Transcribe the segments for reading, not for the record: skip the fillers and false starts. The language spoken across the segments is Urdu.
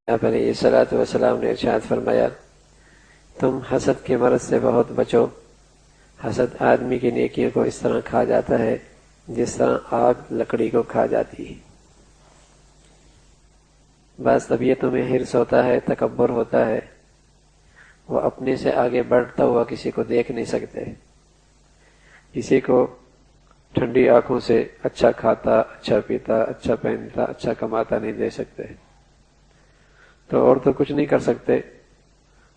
آپ علیہ الصلوۃ والسلام نے ارشاد فرمایا، تم حسد کے مرض سے بہت بچو۔ حسد آدمی کی نیکیوں کو اس طرح کھا جاتا ہے جس طرح آگ لکڑی کو کھا جاتی ہے۔ بعض طبیعتوں میں حرص ہوتا ہے، تکبر ہوتا ہے، وہ اپنے سے آگے بڑھتا ہوا کسی کو دیکھ نہیں سکتے، کسی کو ٹھنڈی آنکھوں سے اچھا کھاتا، اچھا پیتا، اچھا پہنتا، اچھا کماتا نہیں دے سکتے، تو اور تو کچھ نہیں کر سکتے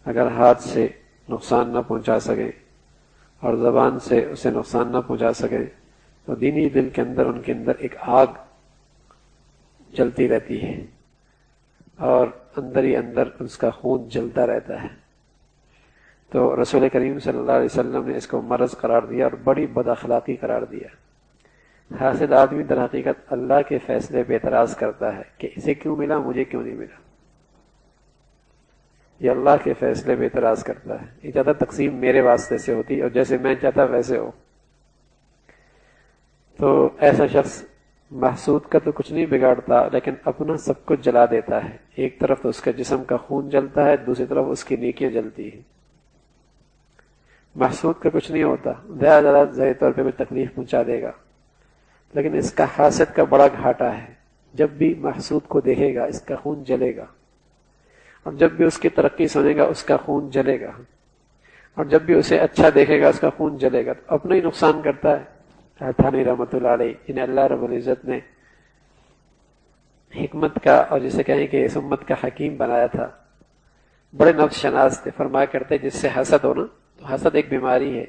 اگر ہاتھ سے نقصان نہ پہنچا سکیں اور زبان سے اسے نقصان نہ پہنچا سکیں، تو دینی دل کے اندر ان کے اندر ایک آگ جلتی رہتی ہے اور اندر ہی اندر اس کا خون جلتا رہتا ہے۔ تو رسول کریم صلی اللہ علیہ وسلم نے اس کو مرض قرار دیا اور بڑی بد اخلاقی قرار دیا۔ حاسد آدمی در حقیقت اللہ کے فیصلے پہ اعتراض کرتا ہے کہ اسے کیوں ملا، مجھے کیوں نہیں ملا۔ یہ اللہ کے فیصلے پہ اعتراض کرتا ہے، یہ زیادہ تقسیم میرے واسطے سے ہوتی اور جیسے میں چاہتا ویسے ہو۔ تو ایسا شخص محسود کا تو کچھ نہیں بگاڑتا، لیکن اپنا سب کچھ جلا دیتا ہے۔ ایک طرف تو اس کے جسم کا خون جلتا ہے، دوسری طرف اس کی نیکیاں جلتی ہیں۔ محسود کا کچھ نہیں ہوتا، زیادہ ظاہری طور پہ کوئی تکلیف پہنچا دے گا، لیکن اس کا حاسد کا بڑا گھاٹا ہے۔ جب بھی محسود کو دیکھے گا اس کا خون جلے گا، اور جب بھی اس کی ترقی سنے گا اس کا خون جلے گا، اور جب بھی اسے اچھا دیکھے گا اس کا خون جلے گا، تو اپنا ہی نقصان کرتا ہے۔ تھانوی رحمۃ اللہ علیہ جنہیں اللہ رب العزت نے حکمت کا اور جسے کہیں کہ اس امت کا حکیم بنایا تھا، بڑے نفس شناس تھے، فرمایا کرتے جس سے حسد ہو نا، تو حسد ایک بیماری ہے،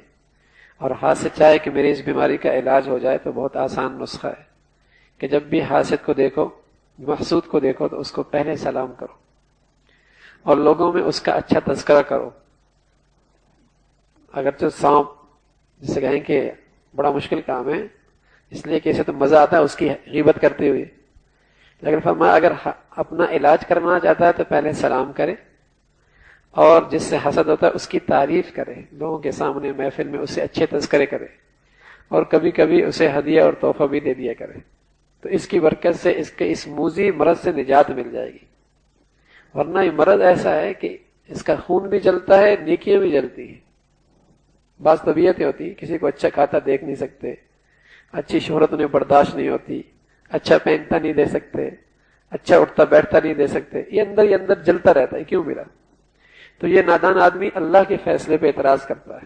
اور حاسد چاہے کہ میری اس بیماری کا علاج ہو جائے تو بہت آسان نسخہ ہے کہ جب بھی حاسد کو دیکھو، محسود کو دیکھو، تو اس کو پہلے سلام کرو اور لوگوں میں اس کا اچھا تذکرہ کرو۔ اگرچہ سانپ جسے کہیں کہ بڑا مشکل کام ہے، اس لیے کہ اسے تو مزہ آتا ہے اس کی غیبت کرتے ہوئے، لیکن فرمایا اگر اپنا علاج کرنا چاہتا ہے تو پہلے سلام کرے، اور جس سے حسد ہوتا ہے اس کی تعریف کرے، لوگوں کے سامنے محفل میں اسے اچھے تذکرے کرے، اور کبھی کبھی اسے ہدیہ اور تحفہ بھی دے دیا کرے، تو اس کی برکت سے اس کے اس موذی مرض سے نجات مل جائے گی۔ ورنہ یہ مرض ایسا ہے کہ اس کا خون بھی جلتا ہے، نیکیاں بھی جلتی ہیں۔ بعض طبیعتیں ہوتی، کسی کو اچھا کھاتا دیکھ نہیں سکتے، اچھی شہرت انہیں برداشت نہیں ہوتی، اچھا پہنتا نہیں دے سکتے، اچھا اٹھتا بیٹھتا نہیں دے سکتے، یہ اندر ہی اندر جلتا رہتا ہے، کیوں ملا؟ تو یہ نادان آدمی اللہ کے فیصلے پہ اعتراض کرتا ہے۔